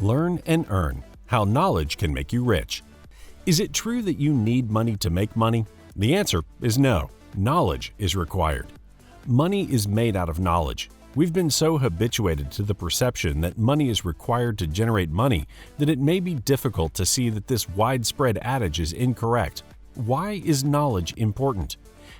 Learn and earn how knowledge can make you rich. Is it true that you need money to make money? The answer is no. Knowledge is required. Money is made out of knowledge. We've been so habituated to the perception that money is required to generate money that it may be difficult to see that this widespread adage is incorrect. Why is knowledge important?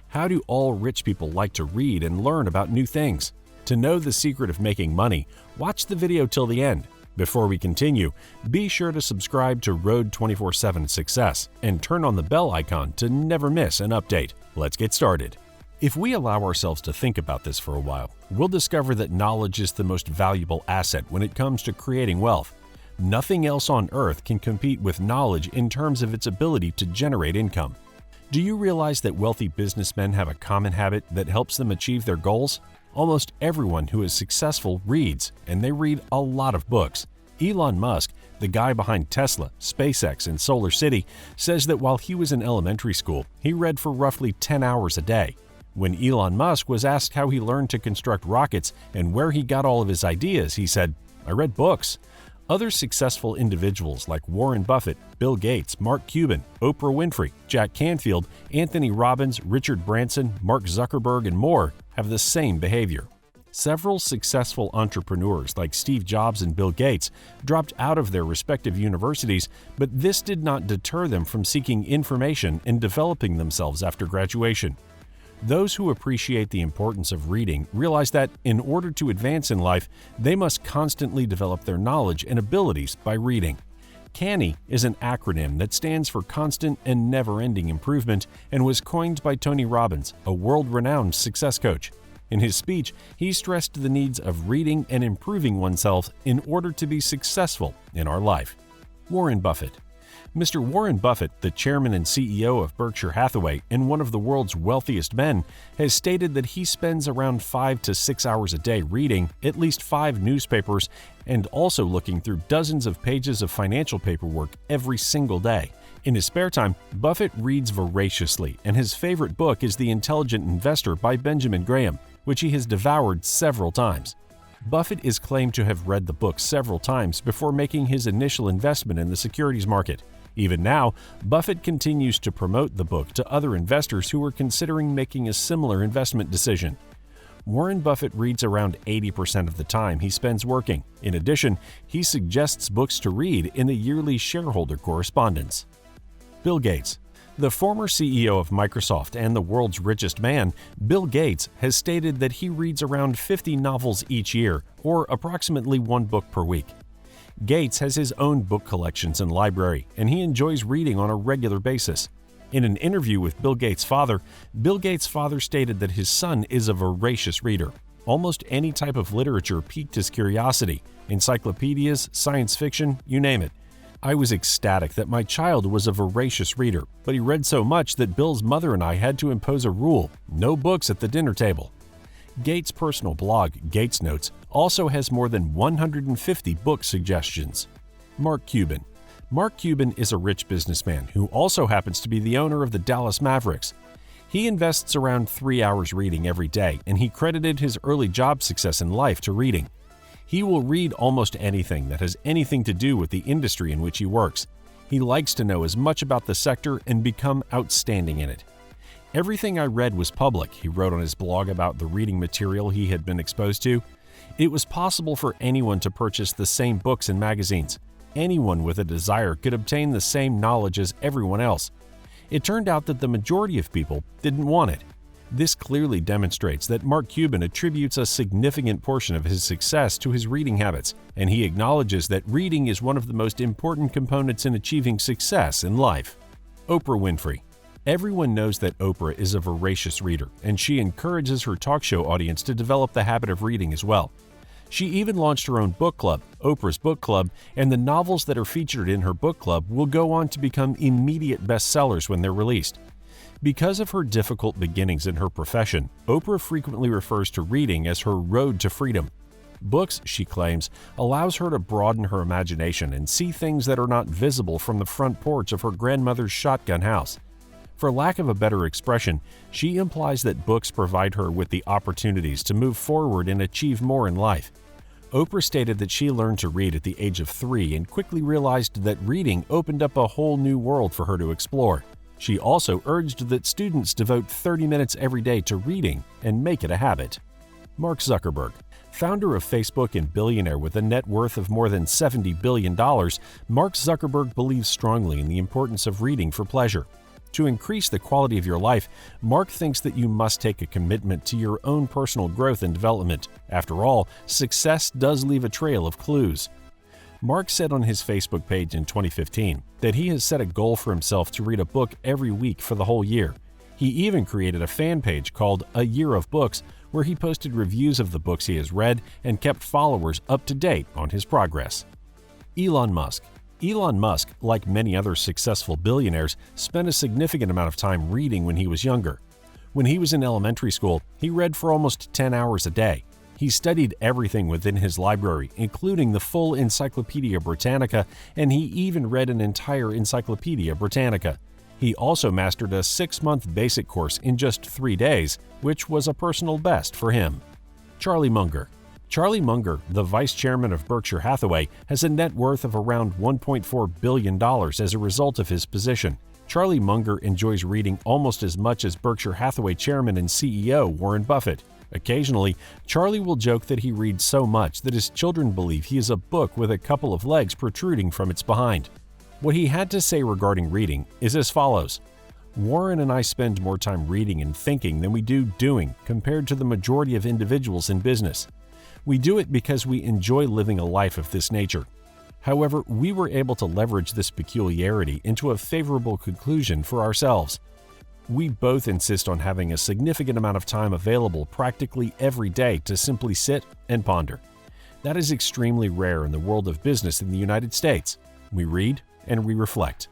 How do all rich people like to read and learn about new things? To know the secret of making money, watch the video till the end. Before we continue, be sure to subscribe to Road 24/7 Success and turn on the bell icon to never miss an update. Let's get started. If we allow ourselves to think about this for a while, we'll discover that knowledge is the most valuable asset when it comes to creating wealth. Nothing else on earth can compete with knowledge in terms of its ability to generate income. Do you realize that wealthy businessmen have a common habit that helps them achieve their goals? Almost everyone who is successful reads, and they read a lot of books. Elon Musk, the guy behind Tesla, SpaceX, and Solar City, says that while he was in elementary school, he read for roughly 10 hours a day. When Elon Musk was asked how he learned to construct rockets and where he got all of his ideas, he said, "I read books." Other successful individuals like Warren Buffett, Bill Gates, Mark Cuban, Oprah Winfrey, Jack Canfield, Anthony Robbins, Richard Branson, Mark Zuckerberg, and more have the same behavior. Several successful entrepreneurs like Steve Jobs and Bill Gates dropped out of their respective universities, but this did not deter them from seeking information and developing themselves after graduation. Those who appreciate the importance of reading realize that, in order to advance in life, they must constantly develop their knowledge and abilities by reading. CANI is an acronym that stands for Constant and Never-Ending Improvement and was coined by Tony Robbins, a world-renowned success coach. In his speech, he stressed the needs of reading and improving oneself in order to be successful in our life. Warren Buffett. Mr. Warren Buffett, the chairman and CEO of Berkshire Hathaway and one of the world's wealthiest men, has stated that he spends around 5 to 6 hours a day reading at least 5 newspapers and also looking through dozens of pages of financial paperwork every single day. In his spare time, Buffett reads voraciously, and his favorite book is The Intelligent Investor by Benjamin Graham, which he has devoured several times. Buffett is claimed to have read the book several times before making his initial investment in the securities market. Even now, Buffett continues to promote the book to other investors who are considering making a similar investment decision. Warren Buffett reads around 80% of the time he spends working. In addition, he suggests books to read in the yearly shareholder correspondence. Bill Gates. The former CEO of Microsoft and the world's richest man, Bill Gates, has stated that he reads around 50 novels each year, or approximately 1 book per week. Gates has his own book collections and library, and he enjoys reading on a regular basis. In an interview with Bill Gates' father stated that his son is a voracious reader. Almost any type of literature piqued his curiosity: encyclopedias, science fiction, you name it. "I was ecstatic that my child was a voracious reader, but he read so much that Bill's mother and I had to impose a rule: no books at the dinner table." Gates' personal blog, Gates Notes, also has more than 150 book suggestions. Mark Cuban. Mark Cuban is a rich businessman who also happens to be the owner of the Dallas Mavericks. He invests around 3 hours reading every day, and he credited his early job success in life to reading. He will read almost anything that has anything to do with the industry in which he works. He likes to know as much about the sector and become outstanding in it. "Everything I read was public," he wrote on his blog about the reading material he had been exposed to. "It was possible for anyone to purchase the same books and magazines. Anyone with a desire could obtain the same knowledge as everyone else. It turned out that the majority of people didn't want it." This clearly demonstrates that Mark Cuban attributes a significant portion of his success to his reading habits, and he acknowledges that reading is one of the most important components in achieving success in life. Oprah Winfrey. Everyone knows that Oprah is a voracious reader, and she encourages her talk show audience to develop the habit of reading as well. She even launched her own book club, Oprah's Book Club, and the novels that are featured in her book club will go on to become immediate bestsellers when they're released. Because of her difficult beginnings in her profession, Oprah frequently refers to reading as her road to freedom. Books, she claims, allows her to broaden her imagination and see things that are not visible from the front porch of her grandmother's shotgun house. For lack of a better expression, she implies that books provide her with the opportunities to move forward and achieve more in life. Oprah stated that she learned to read at the age of 3 and quickly realized that reading opened up a whole new world for her to explore. She also urged that students devote 30 minutes every day to reading and make it a habit. Mark Zuckerberg, founder of Facebook and billionaire with a net worth of more than $70 billion, Mark Zuckerberg believes strongly in the importance of reading for pleasure. To increase the quality of your life, Mark thinks that you must take a commitment to your own personal growth and development. After all, success does leave a trail of clues. Mark said on his Facebook page in 2015 that he has set a goal for himself to read a book every week for the whole year. He even created a fan page called A Year of Books, where he posted reviews of the books he has read and kept followers up to date on his progress. Elon Musk. Elon Musk, like many other successful billionaires, spent a significant amount of time reading when he was younger. When he was in elementary school, he read for almost 10 hours a day. He studied everything within his library, including the full Encyclopedia Britannica, and he even read an entire Encyclopedia Britannica. He also mastered a 6-month basic course in just 3 days, which was a personal best for him. Charlie Munger. Charlie Munger, the vice chairman of Berkshire Hathaway, has a net worth of around $1.4 billion as a result of his position. Charlie Munger enjoys reading almost as much as Berkshire Hathaway chairman and CEO Warren Buffett. Occasionally, Charlie will joke that he reads so much that his children believe he is a book with a couple of legs protruding from its behind. What he had to say regarding reading is as follows: Warren and I spend more time reading and thinking than we do doing compared to the majority of individuals in business. We do it because we enjoy living a life of this nature. However, we were able to leverage this peculiarity into a favorable conclusion for ourselves. We both insist on having a significant amount of time available practically every day to simply sit and ponder. That is extremely rare in the world of business in the United States. We read and we reflect.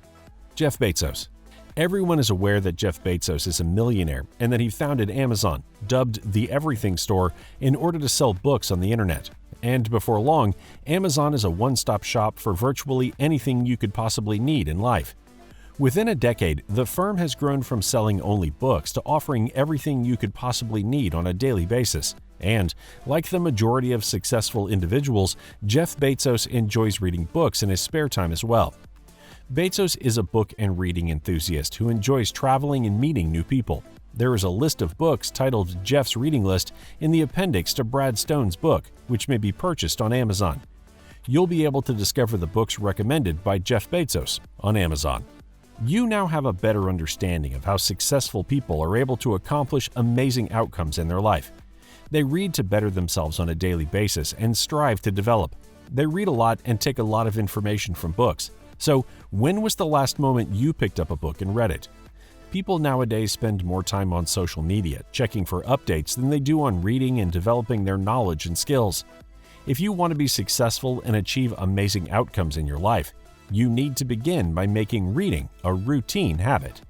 Jeff Bezos. Everyone is aware that Jeff Bezos is a millionaire and that he founded Amazon, dubbed the Everything Store, in order to sell books on the internet. And before long, Amazon is a one-stop shop for virtually anything you could possibly need in life. Within a decade, the firm has grown from selling only books to offering everything you could possibly need on a daily basis. And, like the majority of successful individuals, Jeff Bezos enjoys reading books in his spare time as well. Bezos is a book and reading enthusiast who enjoys traveling and meeting new people. There is a list of books titled Jeff's Reading List in the appendix to Brad Stone's book, which may be purchased on Amazon. You'll be able to discover the books recommended by Jeff Bezos on Amazon. You now have a better understanding of how successful people are able to accomplish amazing outcomes in their life. They read to better themselves on a daily basis and strive to develop. They read a lot and take a lot of information from books. So, when was the last moment you picked up a book and read it? People nowadays spend more time on social media, checking for updates, than they do on reading and developing their knowledge and skills. If you want to be successful and achieve amazing outcomes in your life, you need to begin by making reading a routine habit.